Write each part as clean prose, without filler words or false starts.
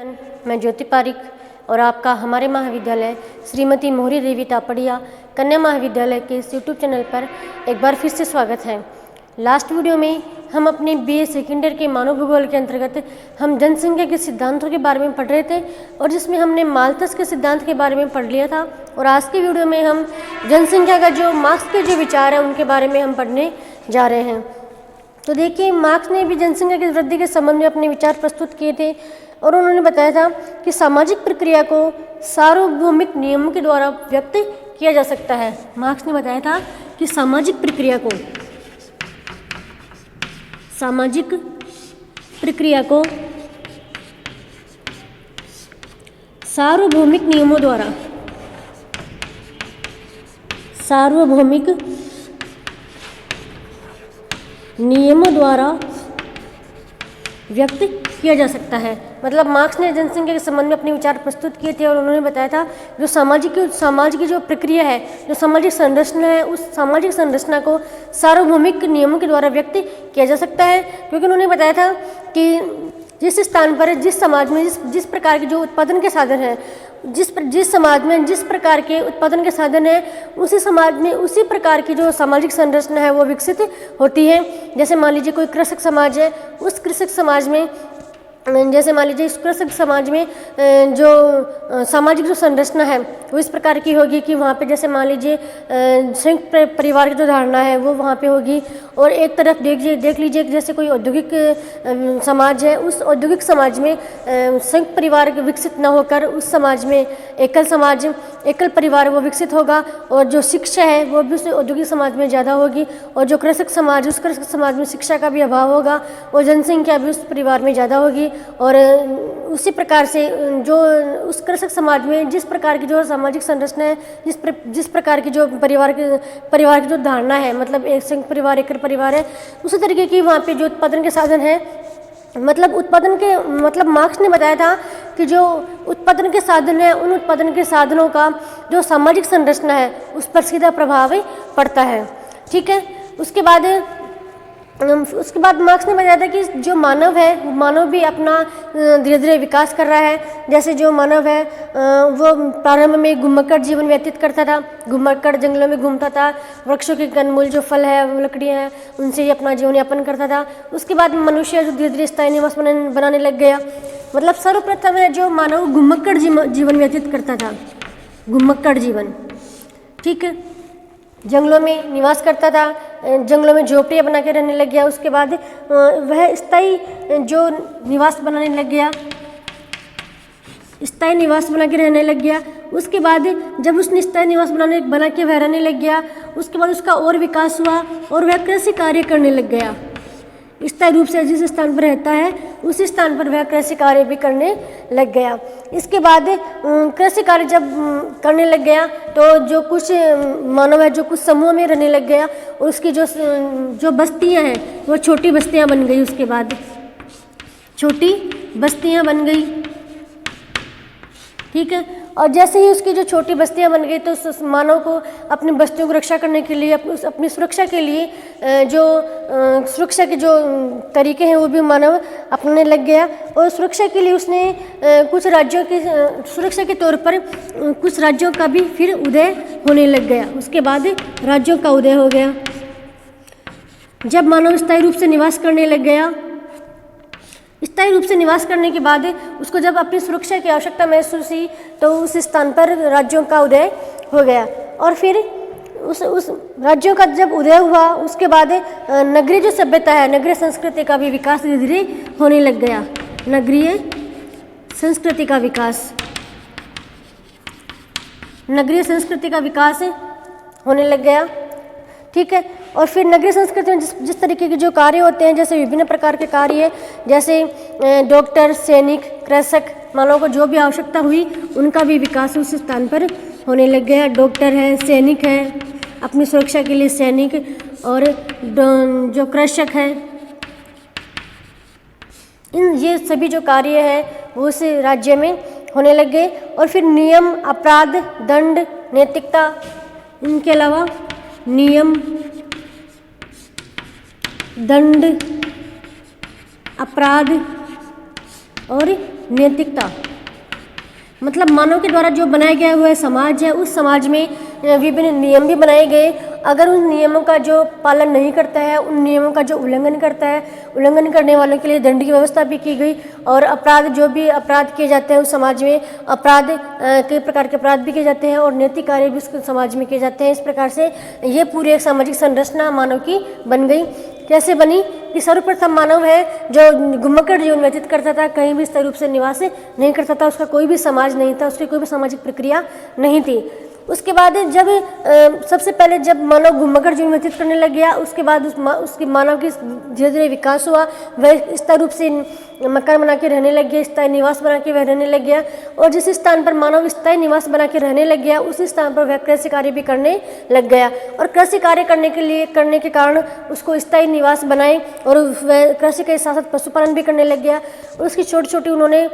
मैं ज्योति पारिक और आपका हमारे महाविद्यालय श्रीमती मोहरी देवी तापड़िया कन्या महाविद्यालय के इस यूट्यूब चैनल पर एक बार फिर से स्वागत है। लास्ट वीडियो में हम अपने बीए सेकेंड ईयर के मानव भूगोल के अंतर्गत हम जनसंख्या के सिद्धांतों के बारे में पढ़ रहे थे और जिसमें हमने माल्थस के सिद्धांत के बारे में पढ़ लिया था। और आज की वीडियो में हम जनसंख्या का जो मार्क्स के जो विचार है उनके बारे में हम पढ़ने जा रहे हैं। तो देखिए, मार्क्स ने भी जनसंख्या की वृद्धि के संबंध में अपने विचार प्रस्तुत किए थे और उन्होंने बताया था कि सामाजिक प्रक्रिया को सार्वभौमिक नियमों के द्वारा व्यक्त किया जा सकता है। मार्क्स ने बताया था कि सामाजिक प्रक्रिया को सार्वभौमिक नियमों द्वारा व्यक्त किया जा सकता है। मतलब मार्क्स ने जनसंख्या के संबंध में अपने विचार प्रस्तुत किए थे और उन्होंने बताया था जो समाज की जो प्रक्रिया है, जो सामाजिक संरचना है, उस सामाजिक संरचना को सार्वभौमिक नियमों के द्वारा व्यक्त किया जा सकता है। क्योंकि उन्होंने बताया था कि जिस स्थान पर, जिस समाज में जिस प्रकार के जो उत्पादन के साधन है, जिस समाज में जिस प्रकार के उत्पादन के साधन है, उसी समाज में उसी प्रकार की जो सामाजिक संरचना है वो विकसित होती है। जैसे मान लीजिए कोई कृषक समाज है, उस कृषक समाज में जैसे मान लीजिए इस कृषक समाज में जो सामाजिक जो संरचना है वो इस प्रकार की होगी कि वहाँ पे जैसे मान लीजिए संयुक्त परिवार की जो धारणा है वो वहाँ पे होगी। और एक तरफ देख लीजिए जैसे कोई औद्योगिक समाज है, उस औद्योगिक समाज में संयुक्त परिवार विकसित न होकर उस समाज में एकल परिवार वो विकसित होगा। और जो शिक्षा है वो भी उस औद्योगिक समाज में ज़्यादा होगी। और जो कृषक समाज, उस कृषक समाज में शिक्षा का भी अभाव होगा और जनसंख्या भी उस परिवार में ज़्यादा होगी। और उसी प्रकार से जो उस कृषक समाज में जिस प्रकार की जो सामाजिक संरचना है, जिस प्रकार की जो परिवार की जो धारणा है, मतलब एक संयुक्त परिवार, एकल परिवार है, उसी तरीके की वहाँ पे जो उत्पादन के साधन है, मतलब मार्क्स ने बताया था कि जो उत्पादन के साधन है, उन उत्पादन के साधनों का जो सामाजिक संरचना है उस पर सीधा प्रभाव पड़ता है। ठीक है। उसके बाद मार्क्स ने बताया था कि जो मानव भी अपना धीरे धीरे विकास कर रहा है। जैसे जो मानव है वो प्रारंभ में घुमक्कड़ जीवन व्यतीत करता था, घुमक्कड़ जंगलों में घूमता था, वृक्षों के कंदमूल जो फल है, लकड़ियाँ हैं, उनसे ही अपना जीवन यापन करता था। उसके बाद मनुष्य जो धीरे धीरे स्थायी निवास बनाने लग गया। मतलब सर्वप्रथम है जो मानव घुमक्कड़ जीवन व्यतीत करता था, घुमक्कड़ जीवन। ठीक है। जंगलों में निवास करता था, जंगलों में झोपड़ियाँ बना के रहने लग गया। उसके बाद वह स्थायी निवास बना के रहने लग गया। उसके बाद जब उसने स्थायी निवास बना के वह रहने लग गया, उसके बाद उसका और विकास हुआ और वह कृषि कार्य करने लग गया। स्थायी रूप से जिस स्थान पर रहता है उसी स्थान पर वह कृषि कार्य भी करने लग गया। इसके बाद कृषि कार्य जब करने लग गया तो जो कुछ मानव है जो कुछ समूह में रहने लग गया और उसकी जो बस्तियां हैं वो छोटी बस्तियां बन गई। उसके बाद छोटी बस्तियां बन गई। ठीक है। और जैसे ही उसकी जो छोटी बस्तियां बन गई तो मानव को अपनी बस्तियों को रक्षा करने के लिए, अपनी सुरक्षा के लिए जो सुरक्षा के जो तरीके हैं वो भी मानव अपनाने लग गया। और सुरक्षा के लिए उसने कुछ राज्यों की सुरक्षा के तौर पर कुछ राज्यों का भी फिर उदय होने लग गया। उसके बाद राज्यों का उदय हो गया। जब मानव स्थायी रूप से निवास करने लग गया, स्थायी रूप से निवास करने के बाद उसको जब अपनी सुरक्षा की आवश्यकता महसूस हुई तो उस स्थान पर राज्यों का उदय हो गया। और फिर उस राज्यों का जब उदय हुआ उसके बाद नगरीय जो सभ्यता है, नगरीय संस्कृति का भी विकास धीरे धीरे होने लग गया। नगरीय संस्कृति का विकास होने लग गया। ठीक है। और फिर नगरीय संस्कृति में जिस तरीके के जो कार्य होते हैं, जैसे विभिन्न प्रकार के कार्य, जैसे डॉक्टर, सैनिक, कृषक, मानव को जो भी आवश्यकता हुई उनका भी विकास उस स्थान पर होने लग गया। डॉक्टर है, सैनिक है, अपनी सुरक्षा के लिए सैनिक, और जो कृषक है, ये सभी जो कार्य है वो उस राज्य में होने लग गए। और फिर नियम, अपराध, दंड, नैतिकता, इनके अलावा नियम, दंड, अपराध और नैतिकता, मतलब मानव के द्वारा जो बनाया गया हुआ समाज है, उस समाज में विभिन्न नियम भी बनाए गए। अगर उन नियमों का जो पालन नहीं करता है, उन नियमों का जो उल्लंघन करता है, उल्लंघन करने वालों के लिए दंड की व्यवस्था भी की गई। और अपराध, जो भी अपराध किए जाते हैं उस समाज में, अपराध कई प्रकार के अपराध भी किए जाते हैं और नैतिक कार्य भी उस समाज में किए जाते हैं। इस प्रकार से ये पूरी एक सामाजिक संरचना मानव की बन गई। कैसे बनी कि सर्वप्रथम मानव है जो घुमक्कड़ जीवन व्यतीत करता था, कहीं भी स्थायी रूप से निवास नहीं करता था, उसका कोई भी समाज नहीं था, उसकी कोई भी सामाजिक प्रक्रिया नहीं थी। उसके बाद जब सबसे पहले जब मानव घुमक्कड़ जीवन व्यतीत करने लग गया, उसके बाद उसके मानव की धीरे धीरे विकास हुआ, वह स्थायी रूप से मकान बना के रहने लग गया, स्थायी निवास बना के वह रहने लग गया। और जिस स्थान पर मानव स्थायी निवास बना के रहने लग गया, उस स्थान पर वह कृषि कार्य भी करने लग गया। और कृषि कार्य करने के कारण उसको स्थायी निवास बनाए और वह कृषि के साथ साथ पशुपालन भी करने लग गया। और उसकी छोटी छोटी उन्होंने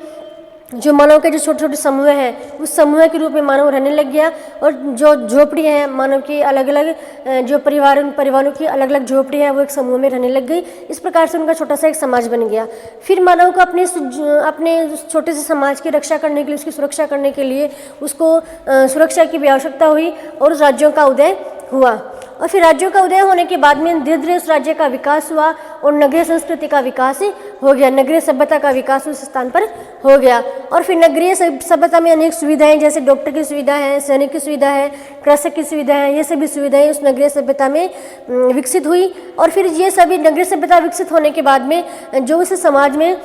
जो मानव के जो छोटे छोटे समूह हैं, उस समूह के रूप में मानव रहने लग गया। और जो झोपड़ियाँ हैं मानव की, अलग अलग जो परिवारों की अलग अलग झोपड़ी है, वो एक समूह में रहने लग गई। इस प्रकार से उनका छोटा सा एक समाज बन गया। फिर मानव को अपने छोटे से समाज की रक्षा करने के लिए, उसकी सुरक्षा करने के लिए उसको सुरक्षा की भी आवश्यकता हुई और उस राज्यों का उदय हुआ। और फिर राज्यों का उदय होने के बाद में धीरे धीरे उस राज्य का विकास हुआ और नगरीय संस्कृति का विकास हो गया, नगरीय सभ्यता का विकास उस स्थान पर हो गया। और फिर नगरीय सभ्यता में अनेक सुविधाएं, जैसे डॉक्टर की सुविधा है, सैनिक की सुविधा है, कृषक की सुविधा है, ये सभी सुविधाएं उस नगरीय सभ्यता में विकसित हुई। और फिर ये सभी नगरीय सभ्यता विकसित होने के बाद में जो उस समाज में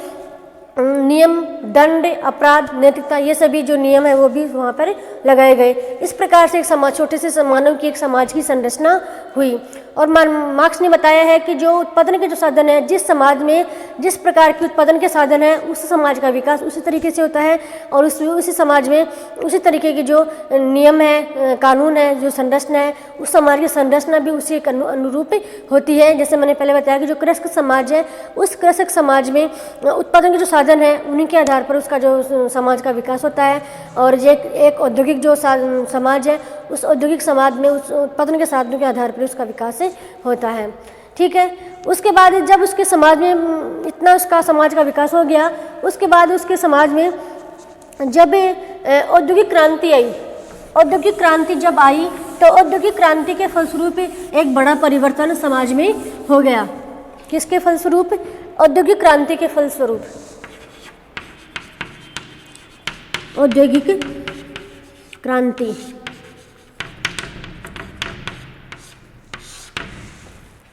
नियम, दंड, अपराध, नैतिकता, ये सभी जो नियम है वो भी वहाँ पर लगाए गए। इस प्रकार से एक समाज, छोटे से मानव की एक समाज की संरचना हुई। और मार्क्स ने बताया है कि जो उत्पादन के जो साधन है, जिस समाज में जिस प्रकार के उत्पादन के साधन है, उस समाज का विकास उसी तरीके से होता है। और उसी समाज में उसी तरीके के जो नियम है, कानून है, जो संरचना है, उस समाज की संरचना भी उसी के अनुरूप होती है। जैसे मैंने पहले बताया कि जो कृषक समाज है, उस कृषक समाज में उत्पादन के जो साधन है, उन्हीं के आधार पर उसका जो समाज का विकास होता है। और ये एक औद्योगिक जो समाज है, उस औद्योगिक समाज में उस उत्पादन के साधनों के आधार पर उसका विकास होता है। ठीक है। उसके बाद जब उसके समाज में इतना उसका समाज का विकास हो गया, उसके बाद उसके समाज में जब औद्योगिक क्रांति आई, औद्योगिक क्रांति जब आई तो औद्योगिक क्रांति के फलस्वरूप एक बड़ा परिवर्तन समाज में हो गया। किसके फलस्वरूप? औद्योगिक क्रांति के फलस्वरूप। औद्योगिक क्रांति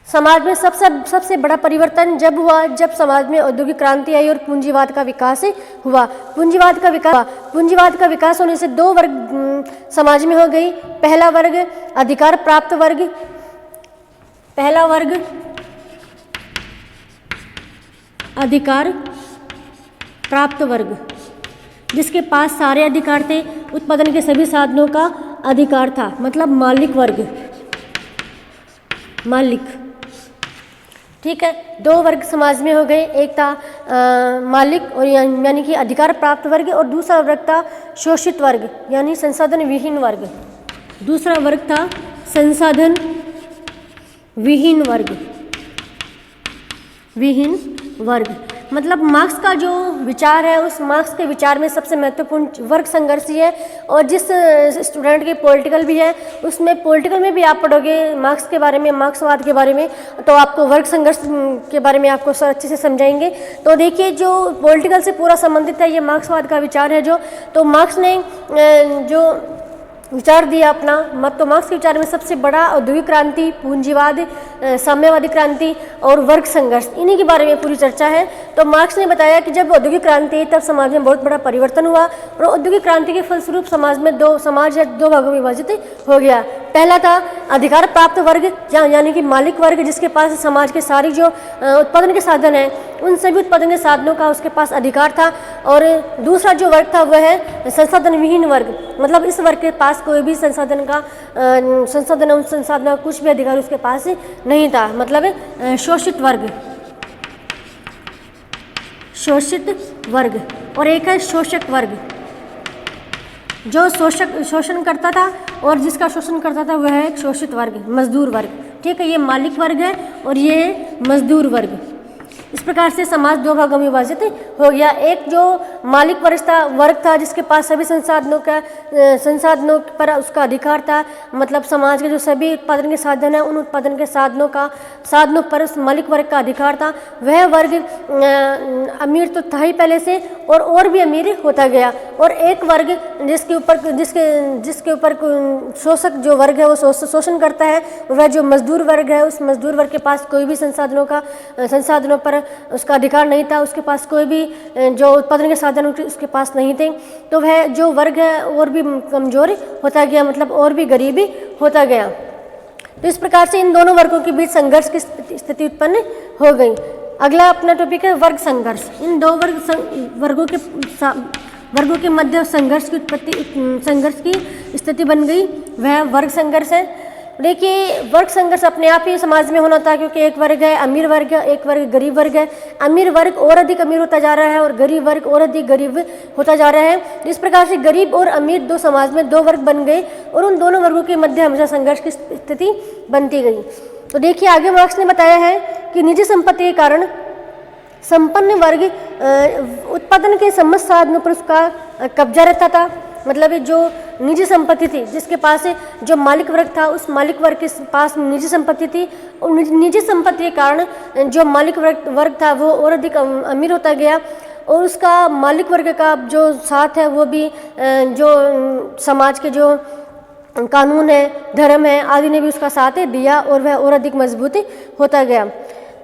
समाज में सबसे बड़ा परिवर्तन जब हुआ, जब समाज में औद्योगिक क्रांति आई और पूंजीवाद का विकास हुआ। पूंजीवाद का विकास होने से दो वर्ग समाज में हो गई। पहला वर्ग अधिकार प्राप्त वर्ग, पहला वर्ग अधिकार प्राप्त वर्ग, जिसके पास सारे अधिकार थे, उत्पादन के सभी साधनों का अधिकार था, मतलब मालिक वर्ग, मालिक। ठीक है। दो वर्ग समाज में हो गए, एक था मालिक और यानी कि अधिकार प्राप्त वर्ग, और दूसरा वर्ग था शोषित वर्ग यानी संसाधन विहीन वर्ग। दूसरा वर्ग था संसाधन विहीन वर्ग, विहीन वर्ग। मतलब मार्क्स का जो विचार है, उस मार्क्स के विचार में सबसे महत्वपूर्ण वर्ग संघर्ष ही है। और जिस स्टूडेंट के पॉलिटिकल भी है, उसमें पॉलिटिकल में भी आप पढ़ोगे मार्क्स के बारे में, मार्क्सवाद के बारे में, तो आपको वर्ग संघर्ष के बारे में आपको अच्छे से समझाएंगे। तो देखिए, जो पॉलिटिकल से पूरा संबंधित है ये मार्क्सवाद का विचार है। तो मार्क्स ने जो विचार दिया अपना मत, तो मार्क्स के विचार में सबसे बड़ा औद्योगिक क्रांति, पूंजीवाद, साम्यवादी क्रांति और वर्ग संघर्ष, इन्हीं के बारे में पूरी चर्चा है। तो मार्क्स ने बताया कि जब औद्योगिक क्रांति आई तब समाज में बहुत बड़ा परिवर्तन हुआ और औद्योगिक क्रांति के फलस्वरूप समाज में दो भागों में विभाजित हो गया। पहला था अधिकार प्राप्त वर्ग यानी कि मालिक वर्ग, जिसके पास समाज के सारी जो उत्पादन के साधन हैं, उन सभी उत्पादन के साधनों का उसके पास अधिकार था। और दूसरा जो वर्ग था वह है संसाधन विहीन वर्ग, मतलब इस वर्ग के पास कोई भी संसाधन कुछ भी अधिकार उसके पास नहीं था, मतलब शोषित वर्ग, शोषित वर्ग। और एक है शोषक वर्ग, जो शोषण करता था और जिसका शोषण करता था वह है शोषित वर्ग, मजदूर वर्ग। ठीक है, ये मालिक वर्ग है और ये है मजदूर वर्ग। इस प्रकार से समाज दो भागों में विभाजित हो गया। एक जो मालिक वर्ग था जिसके पास सभी संसाधनों पर उसका अधिकार था, मतलब समाज के जो सभी उत्पादन के साधन हैं उन उत्पादन के साधनों पर उस मालिक वर्ग का अधिकार था। वह वर्ग अमीर तो था ही पहले से और भी अमीर होता गया। और एक वर्ग जिसके ऊपर शोषक जो वर्ग है वो शोषण करता है, वह जो मजदूर वर्ग है, उस मजदूर वर्ग के पास कोई भी संसाधनों पर उसका अधिकार नहीं था, उसके पास कोई भी जो उत्पादन के साधन उसके पास नहीं थे। तो वह जो वर्ग है और भी कमजोर होता गया, मतलब और भी गरीबी होता गया। तो इस प्रकार से इन दोनों वर्गों के बीच संघर्ष की स्थिति उत्पन्न हो गई। अगला अपना टॉपिक है वर्ग संघर्ष। इन दो वर्गों के मध्य संघर्ष की स्थिति बन गई, वह वर्ग संघर्ष है। देखिए, वर्ग संघर्ष अपने आप ही समाज में होना था, क्योंकि एक वर्ग है अमीर वर्ग है, एक वर्ग गरीब वर्ग है। अमीर वर्ग और अधिक अमीर होता जा रहा है और गरीब वर्ग और अधिक गरीब होता जा रहा है। इस प्रकार से गरीब और अमीर दो समाज में दो वर्ग बन गए और उन दोनों वर्गों के मध्य हमेशा संघर्ष की स्थिति बनती गई। तो देखिए, आगे मार्क्स ने बताया है कि निजी संपत्ति के कारण संपन्न वर्ग उत्पादन के समस्त साधनों पर उसका कब्जा रहता था। मतलब जो निजी संपत्ति थी, जिसके पास जो मालिक वर्ग था, उस मालिक वर्ग के पास निजी संपत्ति थी और निजी संपत्ति के कारण जो मालिक वर्ग था वो और अधिक अमीर होता गया और उसका मालिक वर्ग का जो साथ है वो भी जो समाज के जो कानून है, धर्म है आदि ने भी उसका साथ दिया और वह और अधिक मजबूत होता गया।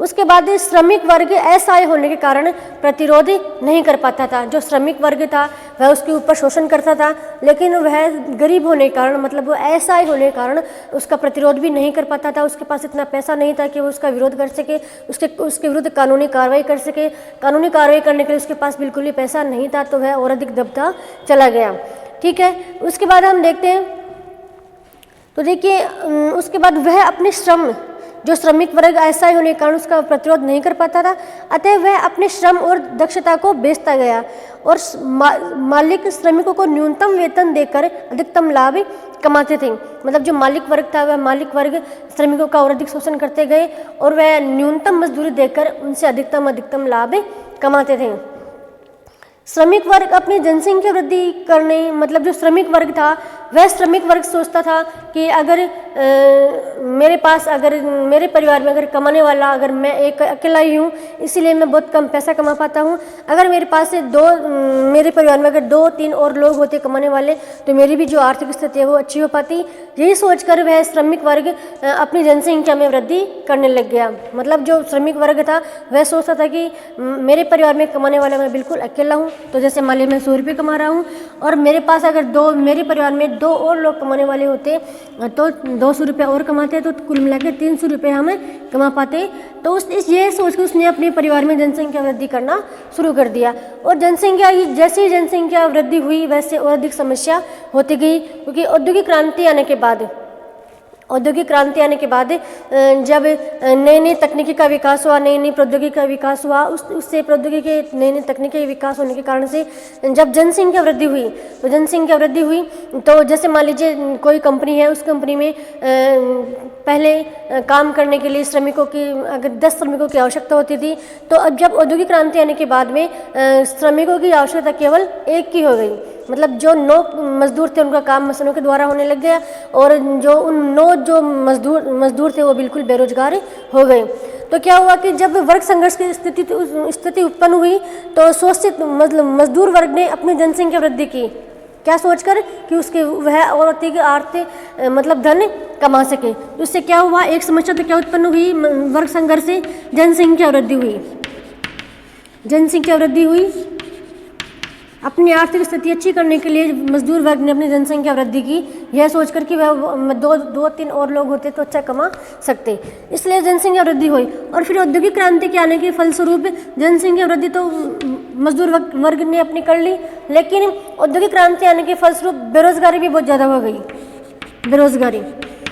उसके बाद श्रमिक वर्ग असहाय होने के कारण प्रतिरोध नहीं कर पाता था। जो श्रमिक वर्ग था वह उसके ऊपर शोषण करता था, लेकिन वह गरीब होने के कारण, मतलब वो असहाय होने के कारण उसका प्रतिरोध भी नहीं कर पाता था। उसके पास इतना पैसा नहीं था कि वो उसका विरोध कर सके, उसके विरुद्ध कानूनी कार्रवाई कर सके। कानूनी कार्रवाई करने के लिए उसके पास बिल्कुल भी पैसा नहीं था, तो वह और अधिक दबता चला गया। ठीक है, उसके बाद हम देखते हैं, तो देखिए उसके बाद वह अपने श्रम, जो श्रमिक वर्ग असहाय होने के कारण उसका प्रतिरोध नहीं कर पाता था, अतः वह अपने श्रम और दक्षता को बेचता गया और मालिक श्रमिकों को न्यूनतम वेतन देकर अधिकतम लाभ कमाते थे। मतलब जो मालिक वर्ग था वह मालिक वर्ग श्रमिकों का और अधिक शोषण करते गए और वह न्यूनतम मजदूरी देकर उनसे अधिकतम लाभ कमाते थे। श्रमिक वर्ग अपनी जनसंख्या वृद्धि करने, मतलब जो श्रमिक वर्ग था वह श्रमिक वर्ग सोचता था कि अगर मेरे परिवार में अगर कमाने वाला, अगर मैं एक अकेला ही हूँ इसीलिए मैं बहुत कम पैसा कमा पाता हूँ, अगर मेरे पास मेरे परिवार में अगर 2-3 और लोग होते कमाने वाले तो मेरी भी जो आर्थिक स्थिति है वो अच्छी हो पाती। यही सोचकर वह श्रमिक वर्ग अपनी जनसंख्या में वृद्धि करने लग गया। मतलब जो श्रमिक वर्ग था वह सोचता था कि मेरे परिवार में कमाने वाला मैं बिल्कुल अकेला हूँ, तो जैसे मान लीजिए मैं 100 रुपये कमा रहा हूँ और मेरे पास अगर मेरे परिवार में 2 और लोग कमाने वाले होते तो 200 रुपये और कमाते, तो कुल मिला के 300 रुपये हम कमा पाते। तो ये सोच के उसने अपने परिवार में जनसंख्या वृद्धि करना शुरू कर दिया और जैसे ही जनसंख्या वृद्धि हुई वैसे और अधिक समस्या होती गई, क्योंकि औद्योगिक क्रांति आने के बाद जब नई तकनीकी का विकास हुआ, नई प्रौद्योगिकी का विकास हुआ, उससे प्रौद्योगिकी नई तकनीकी विकास होने के कारण से जब जनसंख्या वृद्धि हुई तो जैसे मान लीजिए कोई कंपनी है, उस कंपनी में पहले काम करने के लिए अगर 10 श्रमिकों की आवश्यकता होती थी, तो अब जब औद्योगिक क्रांति आने के बाद में श्रमिकों की आवश्यकता केवल 1 की हो गई। मतलब जो 9 मजदूर थे उनका काम मशीनों के द्वारा होने लग गया और उन 9 जो मजदूर थे वो बिल्कुल बेरोजगार हो गए। तो क्या हुआ कि जब वर्ग संघर्ष की स्थिति उत्पन्न हुई तो शोषित मजदूर वर्ग ने अपनी जनसंख्या वृद्धि की, क्या सोचकर कि वह और अधिक आर्थिक मतलब धन कमा सके। तो इससे क्या हुआ, एक समस्या तो क्या उत्पन्न हुई, वर्ग संघर्ष से जनसंख्या वृद्धि हुई। अपनी आर्थिक स्थिति अच्छी करने के लिए मजदूर वर्ग ने अपनी जनसंख्या वृद्धि की, यह सोचकर कि वह 2-3 और लोग होते तो अच्छा कमा सकते, इसलिए जनसंख्या वृद्धि हुई। और फिर औद्योगिक क्रांति के आने के फलस्वरूप जनसंख्या वृद्धि तो मजदूर वर्ग ने अपनी कर ली, लेकिन औद्योगिक क्रांति आने के फलस्वरूप बेरोजगारी भी बहुत ज़्यादा हो गई।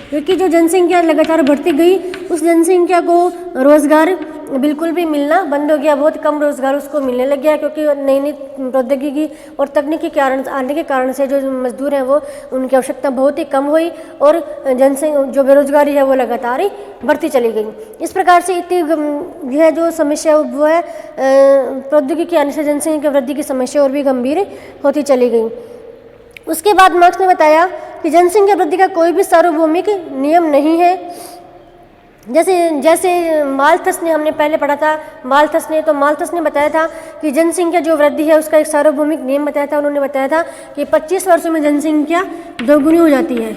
क्योंकि जो जनसंख्या लगातार बढ़ती गई, उस जनसंख्या को रोजगार बिल्कुल भी मिलना बंद हो गया, बहुत कम रोज़गार उसको मिलने लग गया, क्योंकि नई नई प्रौद्योगिकी और तकनीकी के कारण आने के कारण से जो मजदूर हैं वो उनकी आवश्यकता बहुत ही कम हुई और जनसंख्या जो बेरोजगारी है वो लगातार ही बढ़ती चली गई। इस प्रकार से इतनी यह जो समस्या वो है प्रौद्योगिकी आने से जनसंख्या की वृद्धि की समस्या और भी गंभीर होती चली गई। उसके बाद मार्क्स ने बताया कि जनसंख्या वृद्धि का कोई भी सार्वभौमिक नियम नहीं है। जैसे माल्थस ने हमने पहले पढ़ा था, माल्थस ने बताया था कि जनसंख्या जो वृद्धि है उसका एक सार्वभौमिक नियम बताया था। उन्होंने बताया था कि 25 वर्षों में जनसंख्या दोगुनी हो जाती है,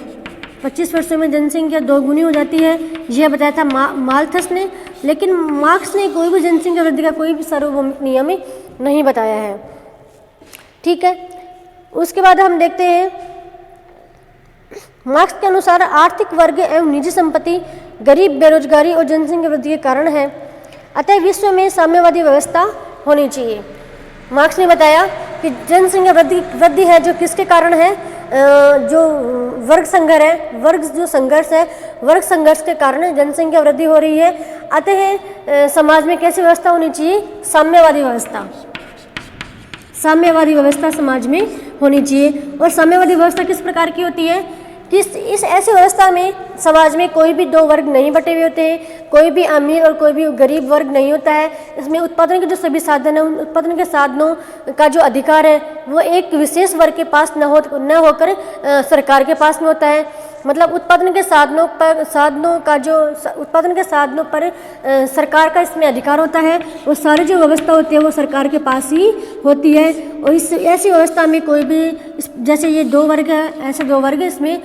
25 वर्षों में जनसंख्या दोगुनी हो जाती है, यह बताया था माल्थस ने। लेकिन मार्क्स ने कोई भी जनसंख्या वृद्धि का कोई भी सार्वभौमिक नियम नहीं बताया है। ठीक है, उसके बाद हम देखते हैं मार्क्स के अनुसार आर्थिक वर्ग एवं निजी संपत्ति गरीब, बेरोजगारी और जनसंख्या वृद्धि के कारण है, अतः विश्व में साम्यवादी व्यवस्था होनी चाहिए। मार्क्स ने बताया कि जनसंख्या वृद्धि है जो किसके कारण है, जो वर्ग संघर्ष है, वर्ग संघर्ष के कारण जनसंख्या वृद्धि हो रही है। अतः समाज में कैसी व्यवस्था होनी चाहिए, साम्यवादी व्यवस्था समाज में होनी चाहिए। और साम्यवादी व्यवस्था किस प्रकार की होती है, इस ऐसी व्यवस्था में समाज में कोई भी दो वर्ग नहीं बटे हुए होते हैं, कोई भी अमीर और कोई भी गरीब वर्ग नहीं होता है। इसमें उत्पादन के जो सभी साधन हैं, उन उत्पादन के साधनों का जो अधिकार है वो एक विशेष वर्ग के पास न होकर सरकार के पास में होता है। मतलब उत्पादन के साधनों पर सरकार का इसमें अधिकार होता है, वो सारी जो व्यवस्था होती है वो सरकार के पास ही होती है। और इस ऐसी व्यवस्था में कोई भी जैसे ये दो वर्ग है, ऐसे दो वर्ग इसमें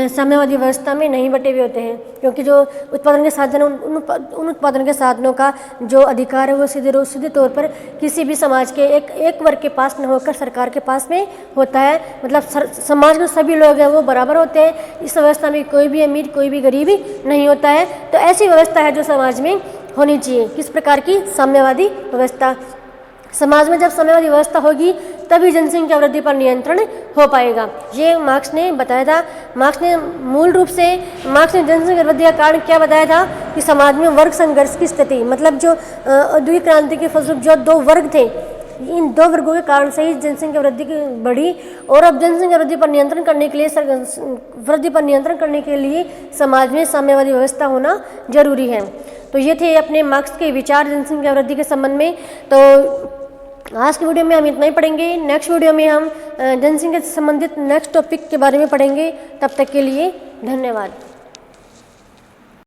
साम्यवादी व्यवस्था में नहीं बटे हुए होते हैं, क्योंकि जो उत्पादन के साधन उन उत्पादन के साधनों का जो अधिकार है वो सीधे तौर पर किसी भी समाज के एक वर्ग के पास न होकर सरकार के पास में होता है। मतलब समाज में सभी लोग हैं वो बराबर होते हैं, इस व्यवस्था में कोई भी अमीर कोई भी गरीब नहीं होता है। तो ऐसी व्यवस्था है जो समाज में होनी चाहिए, किस प्रकार की, साम्यवादी व्यवस्था। समाज में जब साम्यवादी व्यवस्था होगी तभी जनसंख्या वृद्धि पर नियंत्रण हो पाएगा, ये मार्क्स ने बताया था। मार्क्स ने जनसंख्या वृद्धि का कारण क्या बताया था कि समाज में वर्ग संघर्ष की स्थिति, मतलब जो औद्योगिक क्रांति के फलस्वरूप जो दो वर्ग थे, इन दो वर्गों के कारण से ही जनसंख्या वृद्धि बढ़ी। और अब जनसंख्या वृद्धि पर नियंत्रण करने के लिए समाज में साम्यवादी व्यवस्था होना जरूरी है। तो ये थे अपने मार्क्स के विचार जनसंख्या वृद्धि के संबंध में। तो आज की वीडियो में हम इतना ही पढ़ेंगे। नेक्स्ट वीडियो में हम जनसंख्या से संबंधित नेक्स्ट टॉपिक के बारे में पढ़ेंगे। तब तक के लिए धन्यवाद।